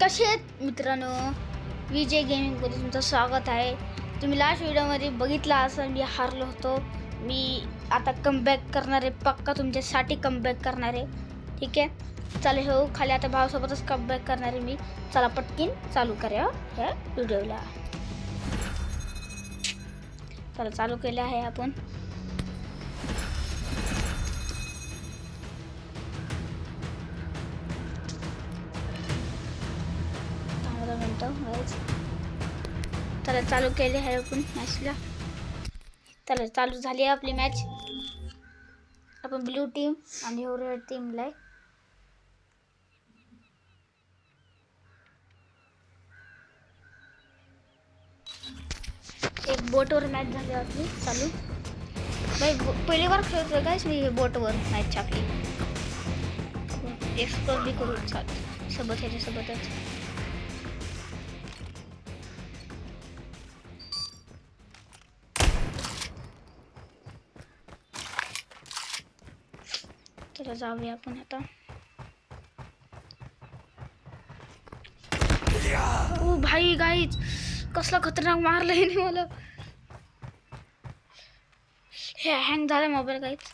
कसे आहेत मित्रांनो, विजय गेमिंगमध्ये तुमचं स्वागत आहे. तुम्ही लास्ट व्हिडिओमध्ये बघितला असं मी हारलो होतो. मी आता कमबॅक करणार आहे, पक्का तुमच्यासाठी कमबॅक करणार आहे. ठीक आहे, चला हो खाली आता भावासोबतच कमबॅक करणार आहे मी. चला पटकीन चालू करूया ह्या व्हिडिओला. चला चालू केले आहे आपण. चला चालू केले आहे आपण मॅचला. चला चालू झाली आहे आपली मॅच. आपण ब्लू टीम आणि रेड टीमला आहे. एक बोटवर मॅच झाली आपली चालू. भाई पहिली बार खेळतोय गाइस मी बोटवर मॅच आपली. एक्सप्लोर भी करू सोबत ह्याच्यासोबतच. चला जाऊया आपण आता. ओ भाई गाईज कसला खतरनाक मारला आहे मला. हे हँग झाला मोबाईल गाईज.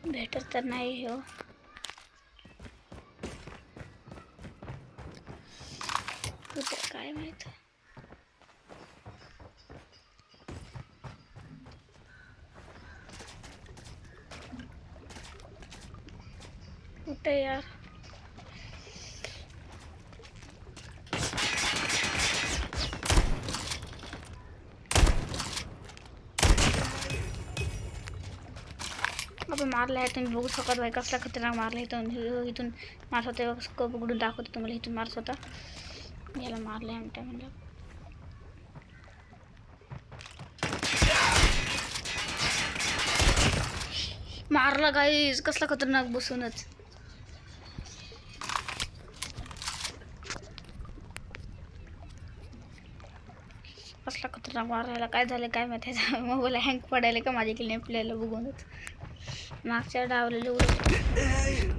भेटत तर नाही हो. कुठं काय माहित. कुठे यार. आपण मारला आहे तुम्ही बघू शकत भाई कसला खतरनाक मारला. इथून मारत होते स्कोप उघडून दाखवतो तुम्हाला. इथून मारत होता याला मारलं आहे म्हणता म्हणलं. मारला गाईज कसला खतरनाक बसूनच. कसला खतरनाक मारायला. काय झालं काय माहिती. मोबाईल हँग पडायला का माझ्या गेले प्लेयरला बघूनच. मागच्या डावलेले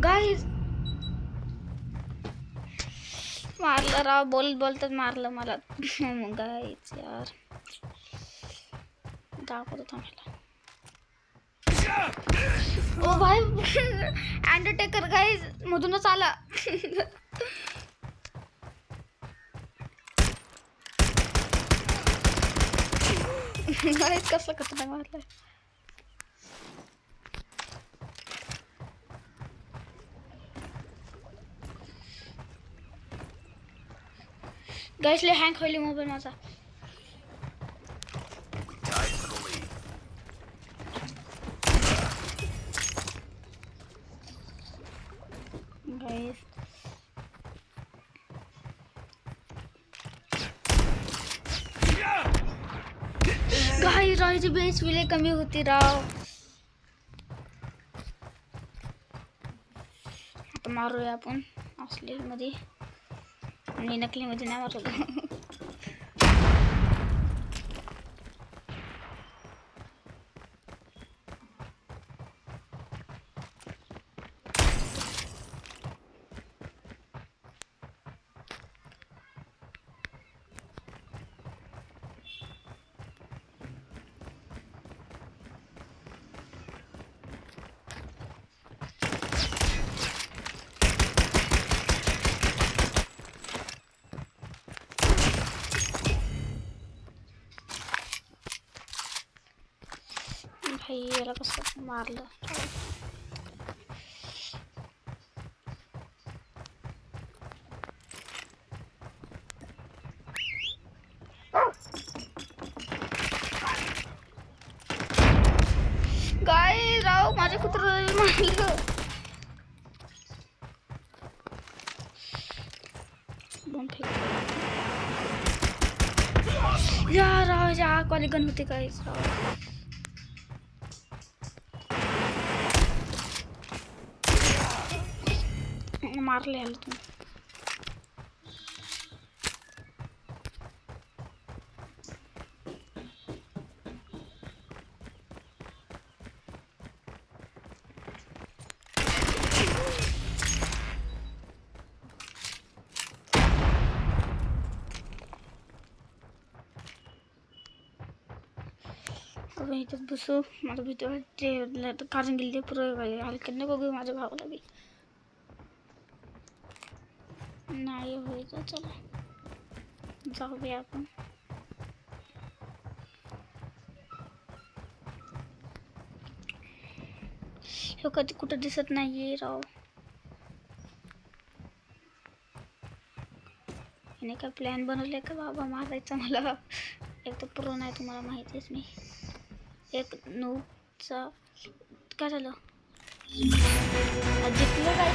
गाईज मारलं राव. बोलतात मारलं मला. गाईज यार दाखवतो थांबला. ओ भाई अंडरटेकर गाईज मधूनच आला. गाईज कसला खतरनाक मारला. गाईज लय हँग होईल मोबाईल माझा. गाईज गाईज राहायची बेस विले कमी होती राव. आता मारूया आपण असली मध्ये आणि नकली मध्ये नाही मारलो. भाई याला कसं मारलं. काय राव माझ्या कुत्र्याला मारलं. बम फेक. यार आग वाली गन होती काय मारले ह्याला तुम्ही. इथं बसू मला भीती वाटते कारण गेली पुरं हलक्यात नको घेऊ माझ्या भावाला बी नाही व्हायचं. चला जाऊया आपण. हे कधी कुठं दिसत नाहीये राव. याने काय प्लॅन बनवले का बाबा मारायचा मला. एक तर प्रो नाही तुम्हाला माहितीच मी. एक नूचा काय झालं जिंकलो काय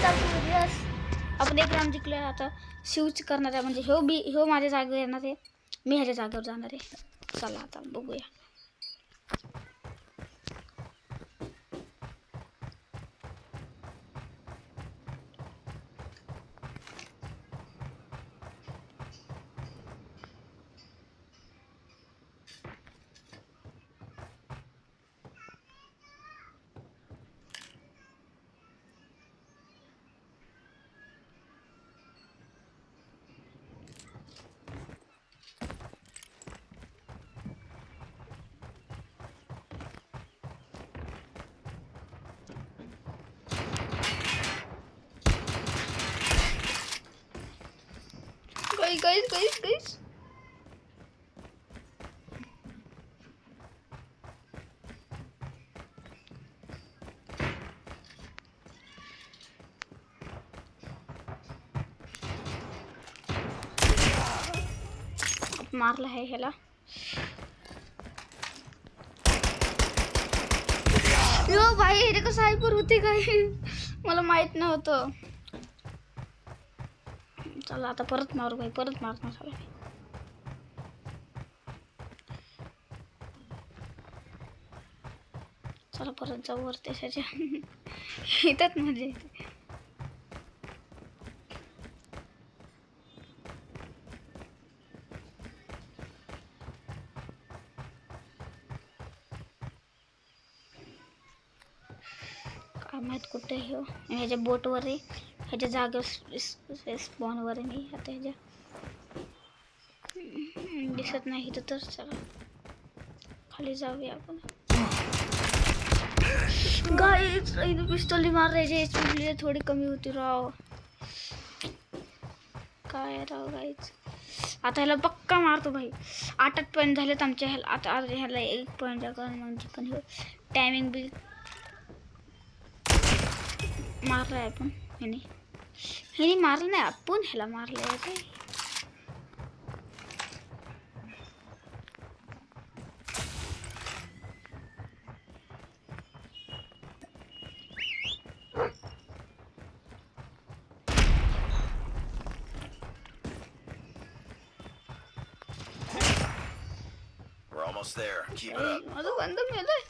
आपण एक राऊंड जिंकलो. आता स्विच करणार आहे म्हणजे ह्यो माझ्या जागेवर येणार आहे मी ह्याच्या जागेवर जाणार आहे. चला आता बघूया. Guys. मारला आहे ह्याला. यो भाई हे कसं हायपर होते काय मला माहित नव्हतं. चला आता परत मारू भाई परत मारणार झालं. चला परत जाऊ वरती त्याच्या येतात म्हणजे काय माहित कुठे हो. ह्याच्या बोटवर आहे ह्याच्या जागेवर स्पॉनवर आहे मी आता ह्याच्या दिसत नाही तर चला खाली जाऊया आपण. गाइस पिस्तोल मार रहे थे थोड़ी कमी होती राव. काय राव गाइस आता ह्याला पक्का मारतो भाई. 8 पॉईंट झालेत आमच्या ह्याला. आता ह्याला 1 पॉईंट मग जिंकन टायमिंग बी मारलाय आपण. ह्याने मारलं नाही आपण ह्याला मारलंय काय. We're almost there. Keep it up. माझं बंद मेलंय.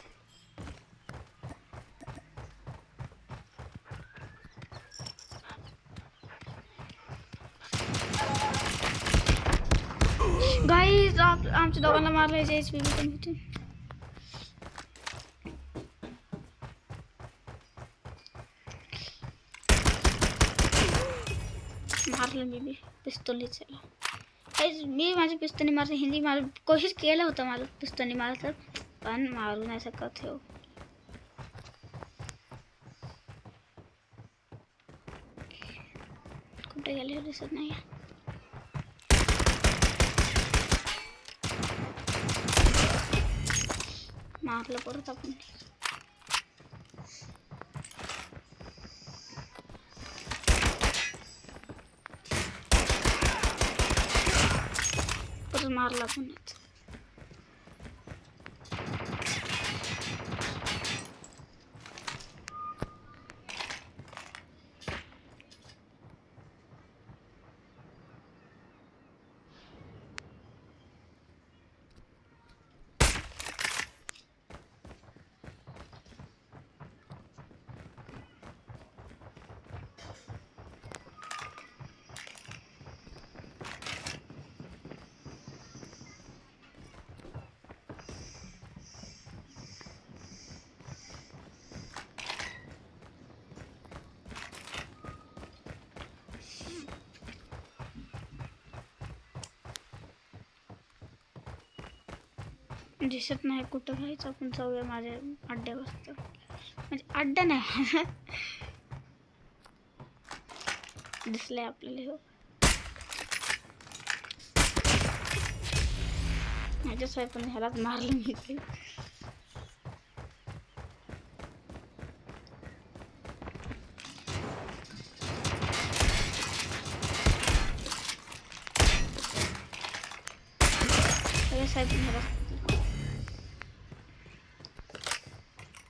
गाइस आमच्या दोघांना मारलंय जे HP कमी होती. मारलं मी पिस्तोलीचं. मी माझ्या पिस्तोली मारते हिंदी मार कोशिश केलं होतं माझं पिस्तोली मारायचं पण मारू नाही शकत हो. कुठे गेले दिसत नाही. मारलं परत आपण. परत मारला आपण. दिसत नाही कुठं जायचं. आपण जाऊया माझ्या अड्ड्यावर. म्हणजे अड्डा नाही दिसलंय आपल्याला. हो माझ्या पण ह्यालाच मारलं मी.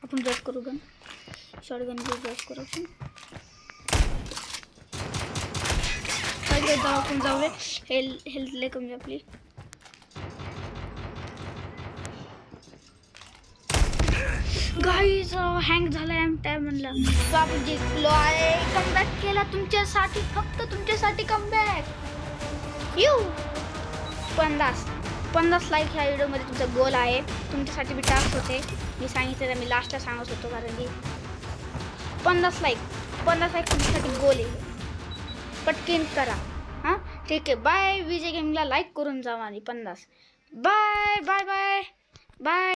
आपण ड्राइव करू गन. शॉर्ट गन भी ड्राइव करू आपण. पहिले जाऊ आपण जाऊया. हेल्थ लय कमी आपली. गाईज हँग झाला एम टाइम म्हणलं. तो आपण जिंकलो आहे. कमबॅक केला तुमच्यासाठी, फक्त तुमच्यासाठी कमबॅक. यू 50 लाईक ह्या व्हिडिओमध्ये तुमचा गोल आहे. तुमच्यासाठी मी टास्क होते. मी सांगितलं, मी लास्टला सांगत होतो कारण की 50 लाईक तुमच्यासाठी गोल आहे. पटकन करा. हां ठीक आहे. बाय. विजय गेमिंगला लाईक करून जावा आणि 50. Bye bye bye bye.